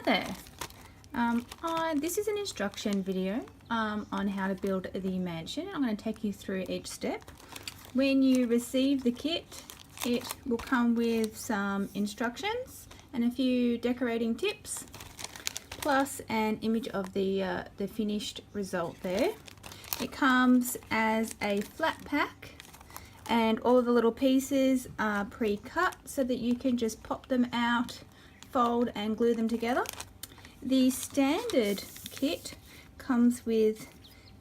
there. This is an instruction video on how to build the mansion. I'm going to take you through each step. When you receive the kit, it will come with some instructions and a few decorating tips, plus an image of the finished result there. It comes as a flat pack, and all of the little pieces are pre-cut so that you can just pop them out, fold and glue them together. The standard kit comes with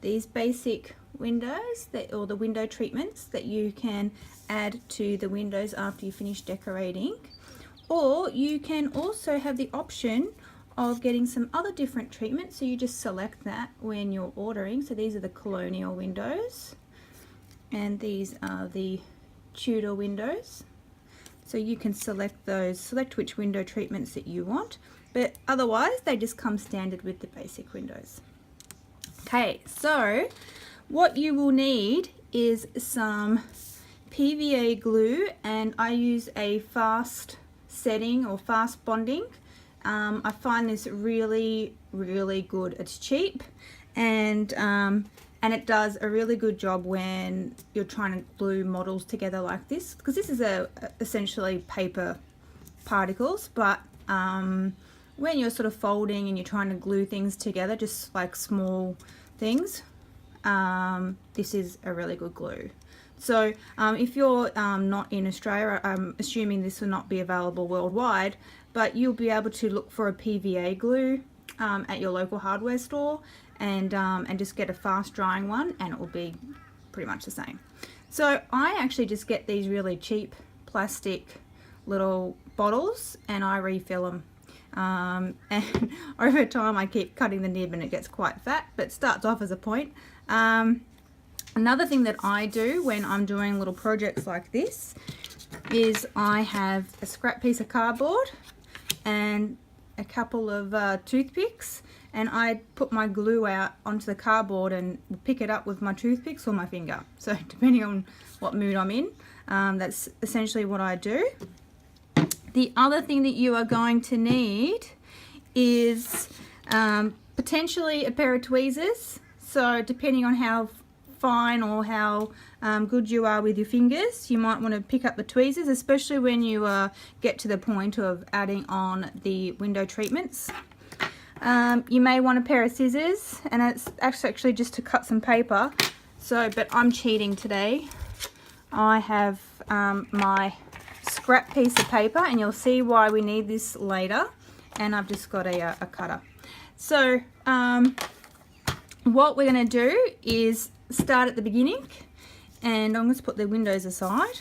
these basic windows or the window treatments that you can add to the windows after you finish decorating, or you can also have the option of getting some other different treatments, so you just select that when you're ordering. So these are the colonial windows and these are the Tudor windows, so you can select which window treatments that you want, but otherwise they just come standard with the basic windows. Okay, so what you will need is some PVA glue, and I use a fast setting or fast bonding. I find this really good. It's cheap, and it does a really good job when you're trying to glue models together like this, because this is essentially paper particles, but when you're sort of folding and you're trying to glue things together, just like small things, this is a really good glue. So if you're not in Australia, I'm assuming this will not be available worldwide, but you'll be able to look for a PVA glue at your local hardware store and just get a fast drying one, and it will be pretty much the same. So I actually just get these really cheap plastic little bottles and I refill them. And over time I keep cutting the nib and it gets quite fat, but it starts off as a point. Another thing that I do when I'm doing little projects like this is I have a scrap piece of cardboard and a couple of toothpicks, and I put my glue out onto the cardboard and pick it up with my toothpicks or my finger. So depending on what mood I'm in, that's essentially what I do. The other thing that you are going to need is potentially a pair of tweezers. So depending on how fine or how good you are with your fingers, you might want to pick up the tweezers, especially when you get to the point of adding on the window treatments. You may want a pair of scissors, and it's actually just to cut some paper. So, but I'm cheating today. I have my scrap piece of paper, and you'll see why we need this later, and I've just got a cutter. So what we're going to do is start at the beginning, and I'm going to put the windows aside,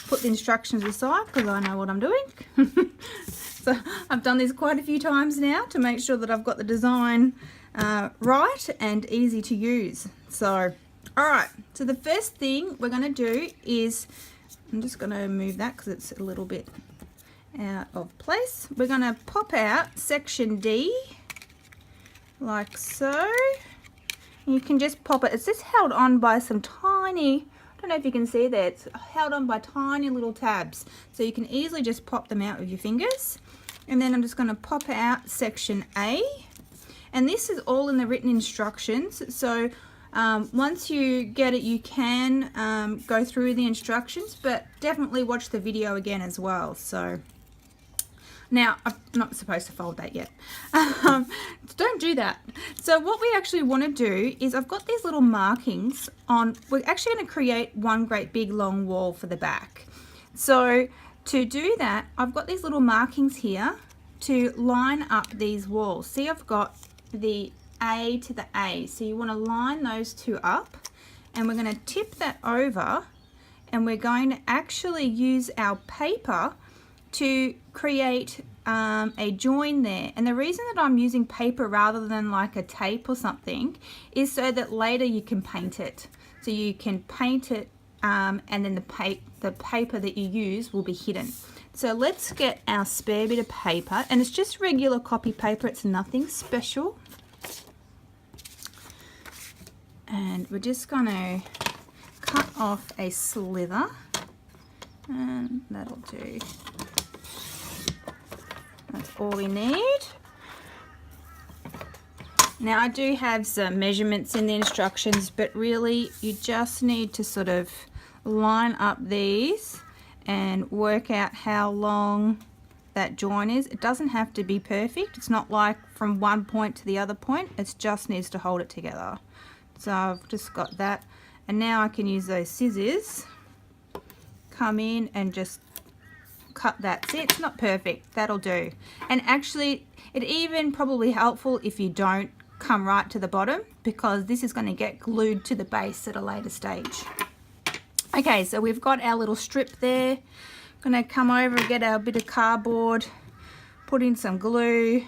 put the instructions aside, because I know what I'm doing. So I've done this quite a few times now to make sure that I've got the design right and easy to use. So alright, so the first thing we're going to do is, I'm just going to move that because it's a little bit out of place. We're going to pop out section D like so. You can just pop it. It's just held on by some tiny, I don't know if you can see there, it's held on by tiny little tabs. So you can easily just pop them out with your fingers. And then I'm just going to pop out section A. And this is all in the written instructions. So once you get it, you can go through the instructions, but definitely watch the video again as well. So now, I'm not supposed to fold that yet. Don't do that. So what we actually want to do is, I've got these little markings on, we're actually going to create one great big long wall for the back. So to do that, I've got these little markings here to line up these walls. See, I've got the A to the A. So you want to line those two up, and we're going to tip that over, and we're going to actually use our paper to create a join there. And the reason that I'm using paper rather than like a tape or something is so that later you can paint it. So you can paint it and then the paper that you use will be hidden. So let's get our spare bit of paper, and it's just regular copy paper, it's nothing special. And we're just going to cut off a slither, and that'll do. That's all we need. Now I do have some measurements in the instructions, but really you just need to sort of line up these and work out how long that join is. It doesn't have to be perfect. It's not like from one point to the other point. It just needs to hold it together. So I've just got that, and now I can use those scissors, come in and just cut that. See, it's not perfect. That'll do. And actually it even probably helpful if you don't come right to the bottom, because this is going to get glued to the base at a later stage. Okay, so we've got our little strip there. I'm going to come over and get our bit of cardboard, put in some glue,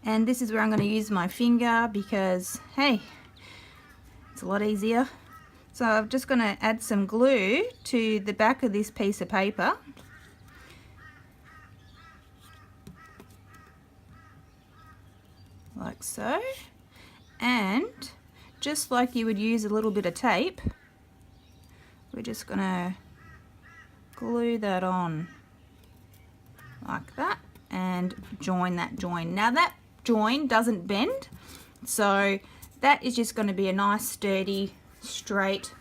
and this is where I'm going to use my finger because, hey, it's a lot easier. So I'm just going to add some glue to the back of this piece of paper. Like so. And just like you would use a little bit of tape, we're just going to glue that on like that and join that join. Now that join doesn't bend, so that is just going to be a nice sturdy straight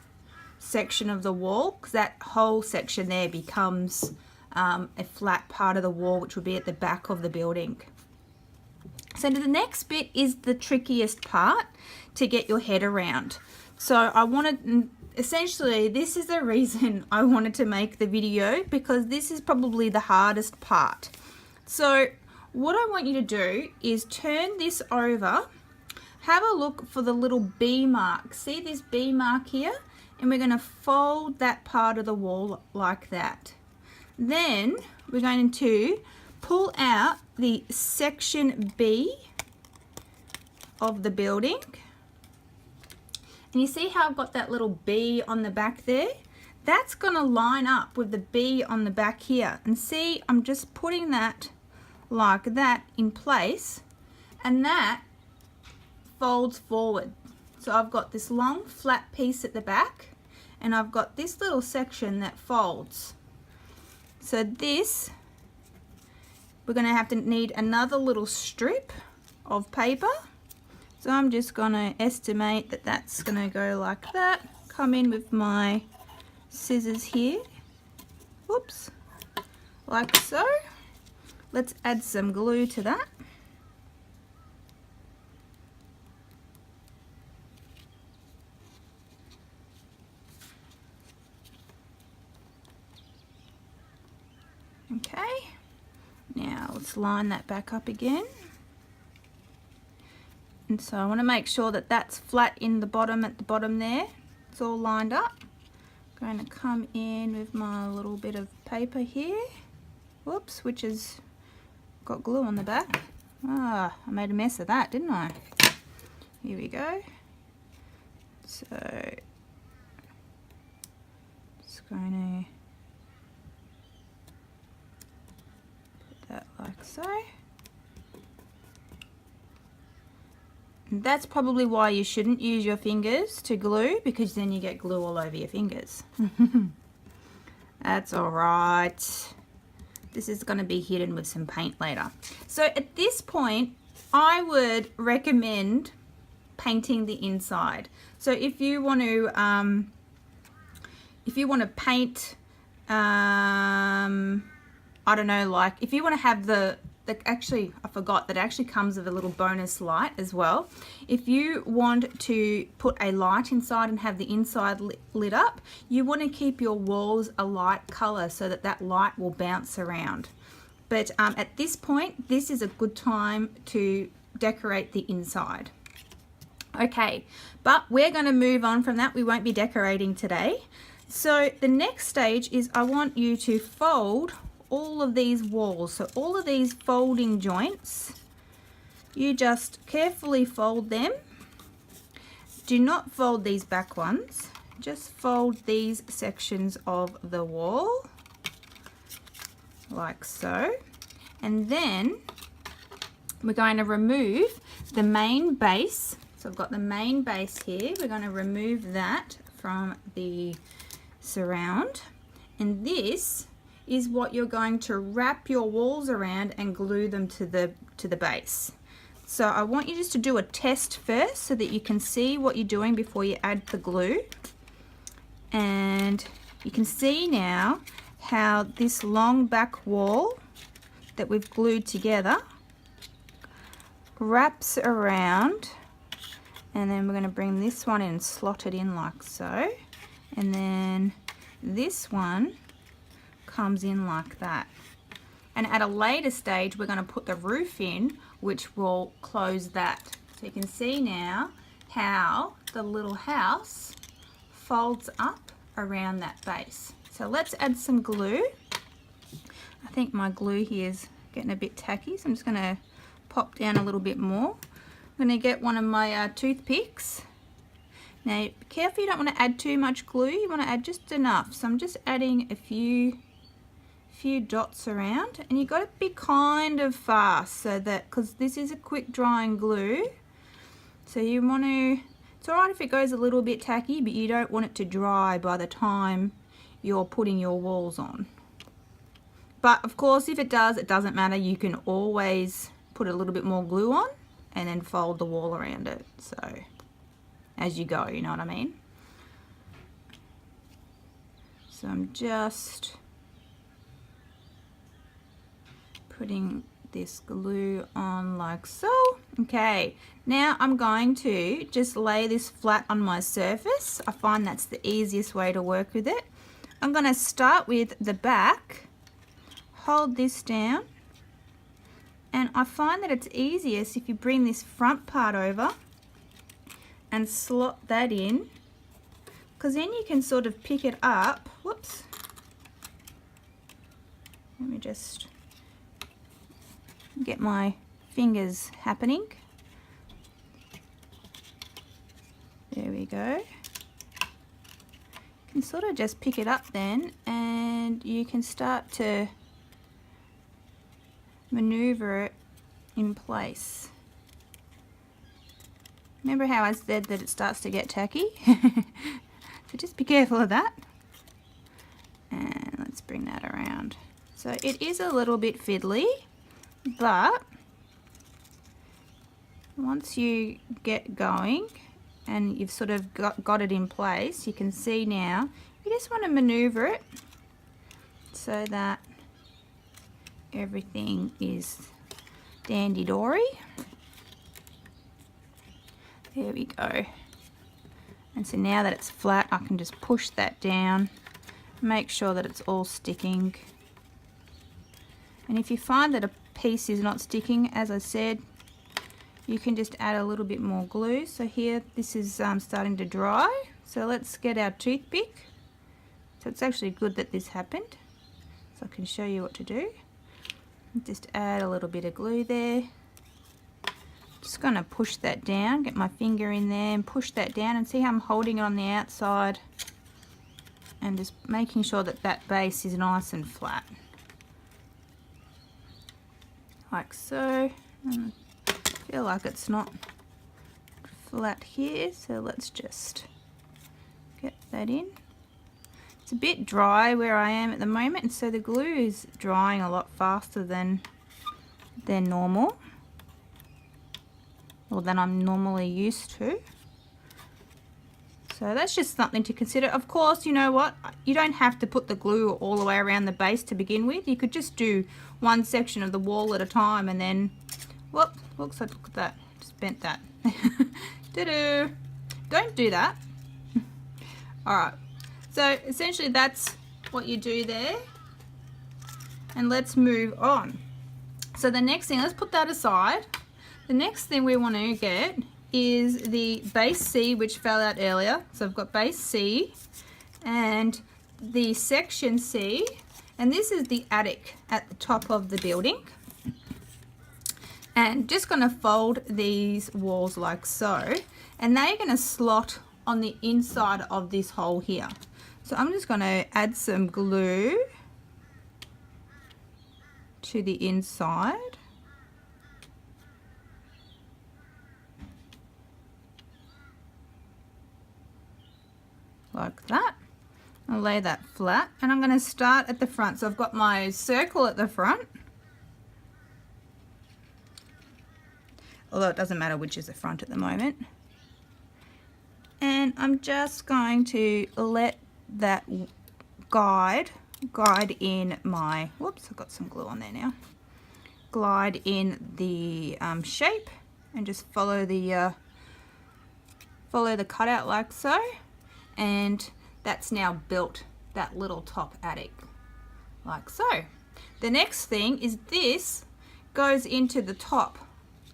section of the wall, because that whole section there becomes a flat part of the wall, which will be at the back of the building. So the next bit is the trickiest part to get your head around. So I wanted, essentially this is the reason I wanted to make the video, because this is probably the hardest part. So what I want you to do is turn this over, have a look for the little B mark. See this B mark here? And we're going to fold that part of the wall like that. Then we're going to pull out the section B of the building. And you see how I've got that little B on the back there? That's going to line up with the B on the back here. And see, I'm just putting that like that in place, and that folds forward. So I've got this long flat piece at the back, and I've got this little section that folds. So this, we're going to have to need another little strip of paper. So I'm just going to estimate that that's going to go like that. Come in with my scissors here. Whoops. Like so. Let's add some glue to that. Okay, now let's line that back up again. And so I want to make sure that that's flat in the bottom, at the bottom there. It's all lined up. I'm going to come in with my little bit of paper here. Whoops, which has got glue on the back. Ah, I made a mess of that, didn't I? Here we go. So, just going to that like so. And that's probably why you shouldn't use your fingers to glue, because then you get glue all over your fingers. That's all right. This is going to be hidden with some paint later. So at this point, I would recommend painting the inside. So if you want to paint, I don't know, like if you want to have actually, I forgot that it actually comes with a little bonus light as well. If you want to put a light inside and have the inside lit up, you want to keep your walls a light color so that that light will bounce around. But at this point, this is a good time to decorate the inside. Okay, but we're going to move on from that. We won't be decorating today. So the next stage is I want you to fold all of these walls. So all of these folding joints, you just carefully fold them. Do not fold these back ones. Just fold these sections of the wall like so. And then we're going to remove the main base. So I've got the main base here. We're going to remove that from the surround. And this is what you're going to wrap your walls around and glue them to the base. So I want you just to do a test first so that you can see what you're doing before you add the glue. And you can see now how this long back wall that we've glued together wraps around, and then we're going to bring this one in and slot it in like so, and then this one comes in like that. And at a later stage we're going to put the roof in, which will close that. So you can see now how the little house folds up around that base. So let's add some glue. I think my glue here is getting a bit tacky, so I'm just going to pop down a little bit more. I'm going to get one of my toothpicks. Now be careful, you don't want to add too much glue, you want to add just enough. So I'm just adding a few dots around, and you've got to be kind of fast so that, because this is a quick drying glue, so you want to, it's alright if it goes a little bit tacky, but you don't want it to dry by the time you're putting your walls on. But of course if it does, it doesn't matter, you can always put a little bit more glue on and then fold the wall around it, so as you go, you know what I mean. So I'm just putting this glue on like so. Okay, now I'm going to just lay this flat on my surface. I find that's the easiest way to work with it. I'm going to start with the back, hold this down, and I find that it's easiest if you bring this front part over and slot that in, because then you can sort of pick it up. Whoops, let me just get my fingers happening. There we go. You can sort of just pick it up then, and you can start to maneuver it in place. Remember how I said that it starts to get tacky? So just be careful of that. And let's bring that around. So it is a little bit fiddly, but once you get going and you've sort of got it in place, you can see now you just want to maneuver it so that everything is dandy-dory. There we go. And so now that it's flat, I can just push that down, make sure that it's all sticking. And if you find that a piece is not sticking, as I said, you can just add a little bit more glue. So here this is starting to dry, so let's get our toothpick. So it's actually good that this happened, so I can show you what to do. Just add a little bit of glue there. Just going to push that down, get my finger in there and push that down, and see how I'm holding it on the outside and just making sure that that base is nice and flat. Like so. I feel like it's not flat here, so let's just get that in. It's a bit dry where I am at the moment, and so the glue is drying a lot faster than normal, or than I'm normally used to. So that's just something to consider. Of course, you know what, you don't have to put the glue all the way around the base to begin with. You could just do one section of the wall at a time, and then whoop, looks like, look at that, just bent that. Doo-doo. Don't do that. Alright, so essentially that's what you do there, and let's move on. So the next thing, let's put that aside. The next thing we want to get is the base C, which fell out earlier. So I've got base C and the section C, and this is the attic at the top of the building. And just going to fold these walls like so, and they're going to slot on the inside of this hole here. So I'm just going to add some glue to the inside. Like that. I'll lay that flat, and I'm going to start at the front. So I've got my circle at the front. although it doesn't matter which is the front at the moment. And I'm just going to let that guide in my, whoops, I've got some glue on there now, glide in the shape, and just follow the cutout like so, and that's now built that little top attic like so. The next thing is this goes into the top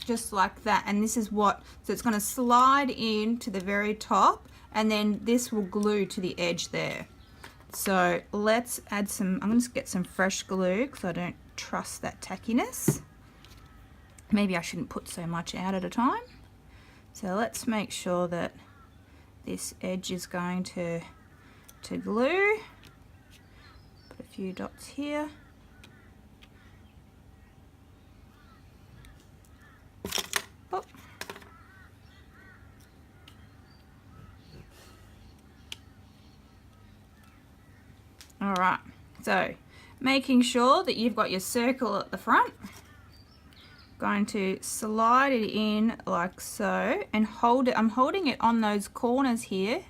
just like that, and this is what, so it's going to slide in to the very top, and then this will glue to the edge there. So let's add some, I'm going to get some fresh glue because I don't trust that tackiness. Maybe I shouldn't put so much out at a time. So let's make sure that this edge is going to glue. Put a few dots here. Oh. All right, so making sure that you've got your circle at the front, going to slide it in like so and hold it. I'm holding it on those corners here,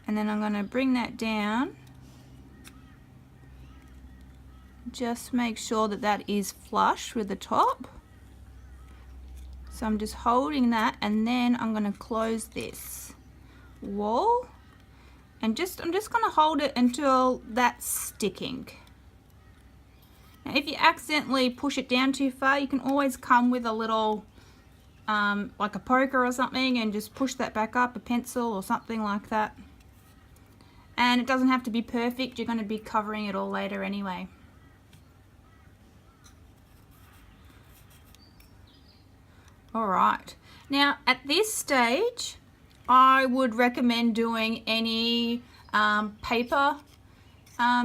and then I'm going to bring that down. Just make sure that that is flush with the top. So I'm just holding that, and then I'm going to close this wall, and I'm just going to hold it until that's sticking. Now if you accidentally push it down too far, you can always come with a little like a poker or something and just push that back up, a pencil or something like that. And it doesn't have to be perfect, you're going to be covering it all later anyway. Alright, now at this stage I would recommend doing any paper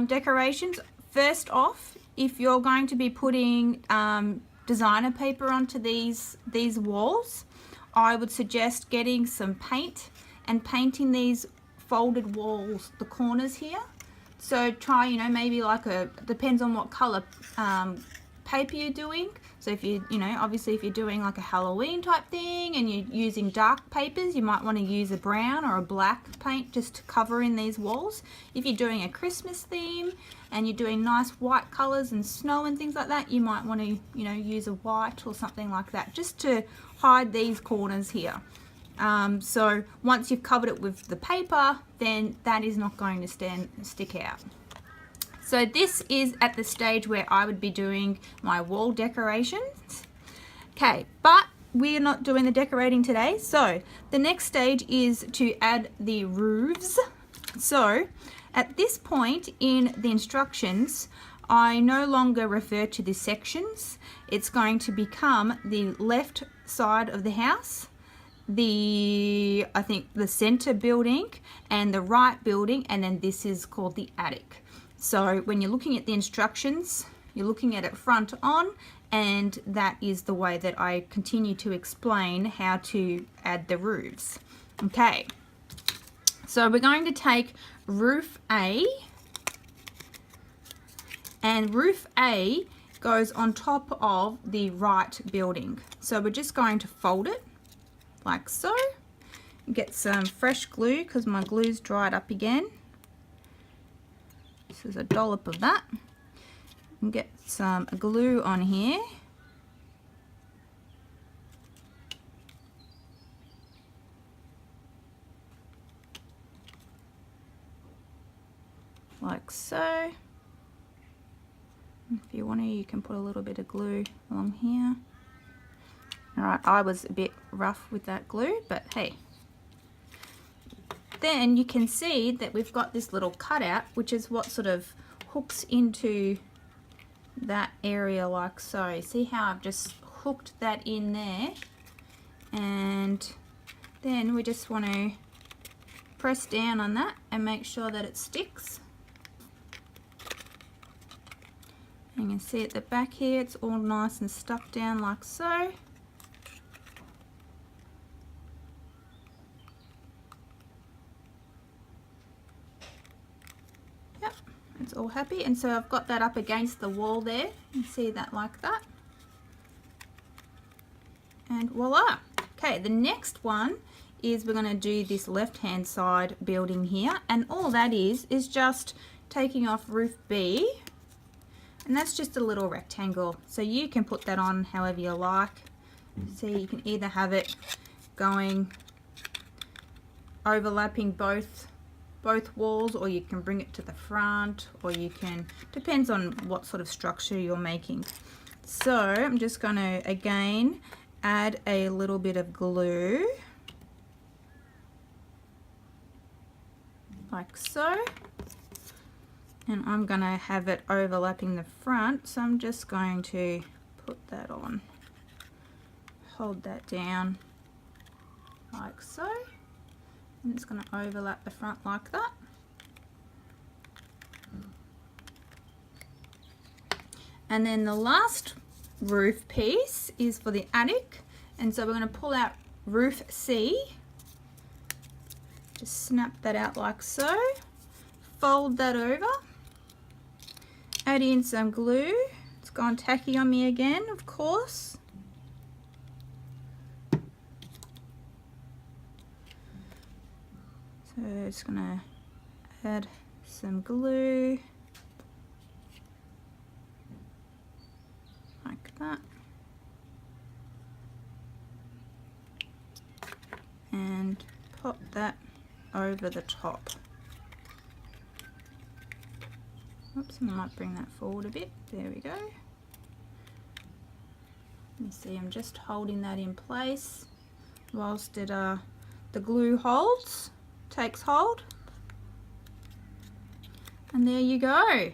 decorations. First off, if you're going to be putting designer paper onto these walls, I would suggest getting some paint and painting these folded walls, the corners here. So try, you know, maybe like depends on what color paper you're doing. So if you know, obviously if you're doing like a Halloween type thing and you're using dark papers, you might want to use a brown or a black paint just to cover in these walls. If you're doing a Christmas theme and you're doing nice white colors and snow and things like that, you might want to, you know, use a white or something like that just to hide these corners here. So once you've covered it with the paper, then that is not going to stick out. So this is at the stage where I would be doing my wall decorations. Okay, but we're not doing the decorating today. So the next stage is to add the roofs. So at this point in the instructions, I no longer refer to the sections. It's going to become the left side of the house, I think the center building, and the right building, and then this is called the attic. So when you're looking at the instructions, you're looking at it front on, and that is the way that I continue to explain how to add the roofs. Okay, so we're going to take roof A, and roof A goes on top of the right building. So we're just going to fold it like so, get some fresh glue because my glue's dried up again. This is a dollop of that, and get some glue on here. Like so. If you want to, you can put a little bit of glue along here. Alright, I was a bit rough with that glue, but hey. Then you can see that we've got this little cutout, which is what sort of hooks into that area like so. See how I've just hooked that in there? And then we just want to press down on that and make sure that it sticks. And you can see at the back here, it's all nice and stuck down like so. It's all happy, and so I've got that up against the wall there. You see that like that. And voila. Okay, the next one is we're going to do this left hand side building here, and all that is just taking off roof B, and that's just a little rectangle, so you can put that on however you like. So you can either have it going overlapping both walls, or you can bring it to the front, or you can, depends on what sort of structure you're making. So I'm just going to again add a little bit of glue like so, and I'm going to have it overlapping the front, so I'm just going to put that on, hold that down like so, and it's going to overlap the front like that. And then the last roof piece is for the attic, and so we're going to pull out roof C. Just snap that out like so, fold that over, add in some glue. It's gone tacky on me again, of course. So it's going to add some glue like that. And pop that over the top. Oops, I might bring that forward a bit. There we go. You see, I'm just holding that in place whilst it the glue takes hold. And there you go.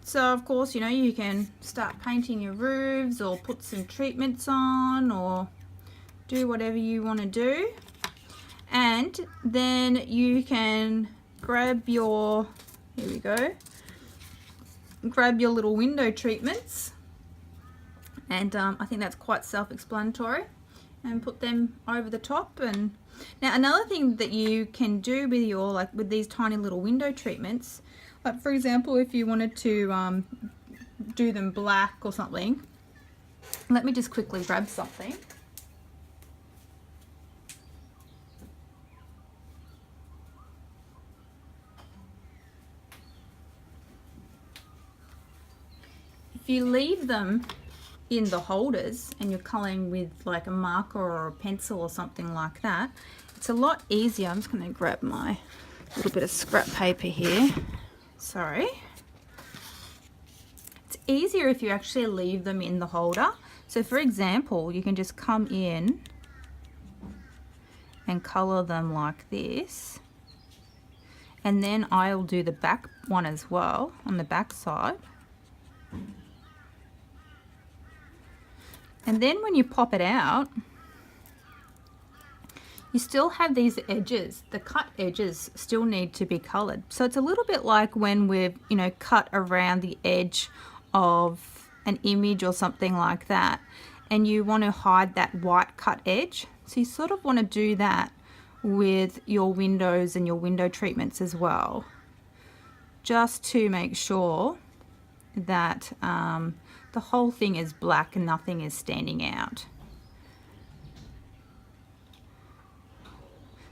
So of course, you know, you can start painting your roofs or put some treatments on or do whatever you want to do. And then you can grab your, here we go, grab your little window treatments, and I think that's quite self-explanatory, and put them over the top. And now another thing that you can do with your, like with these tiny little window treatments, like for example, if you wanted to do them black or something, let me just quickly grab something. If you leave them in the holders and you're colouring with like a marker or a pencil or something like that, it's a lot easier. I'm just going to grab my little bit of scrap paper here. Sorry. It's easier if you actually leave them in the holder. So for example, you can just come in and colour them like this, and then I'll do the back one as well on the back side. And then when you pop it out, you still have these edges. The cut edges still need to be coloured. So it's a little bit like when we've, you know, cut around the edge of an image or something like that, and you want to hide that white cut edge. So you sort of want to do that with your windows and your window treatments as well, just to make sure that the whole thing is black and nothing is standing out.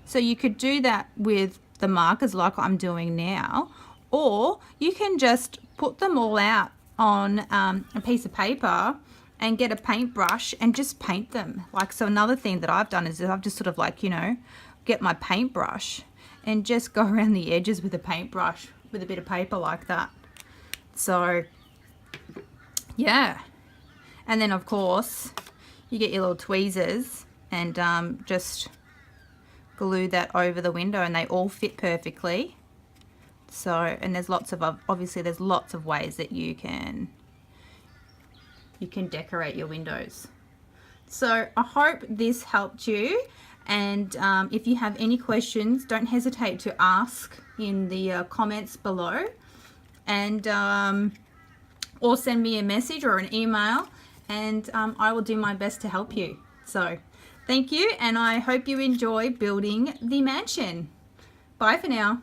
So you could do that with the markers like I'm doing now, or you can just put them all out on a piece of paper and get a paintbrush and just paint them. Like, so another thing that I've done is I've just sort of like, you know, get my paintbrush and just go around the edges with a paintbrush with a bit of paper like that. So yeah, and then of course you get your little tweezers and just glue that over the window, and they all fit perfectly. So, and there's lots of, obviously there's lots of ways that you can decorate your windows. So I hope this helped you, and if you have any questions, don't hesitate to ask in the comments below, and or send me a message or an email, and I will do my best to help you. So thank you, and I hope you enjoy building the mansion. Bye for now.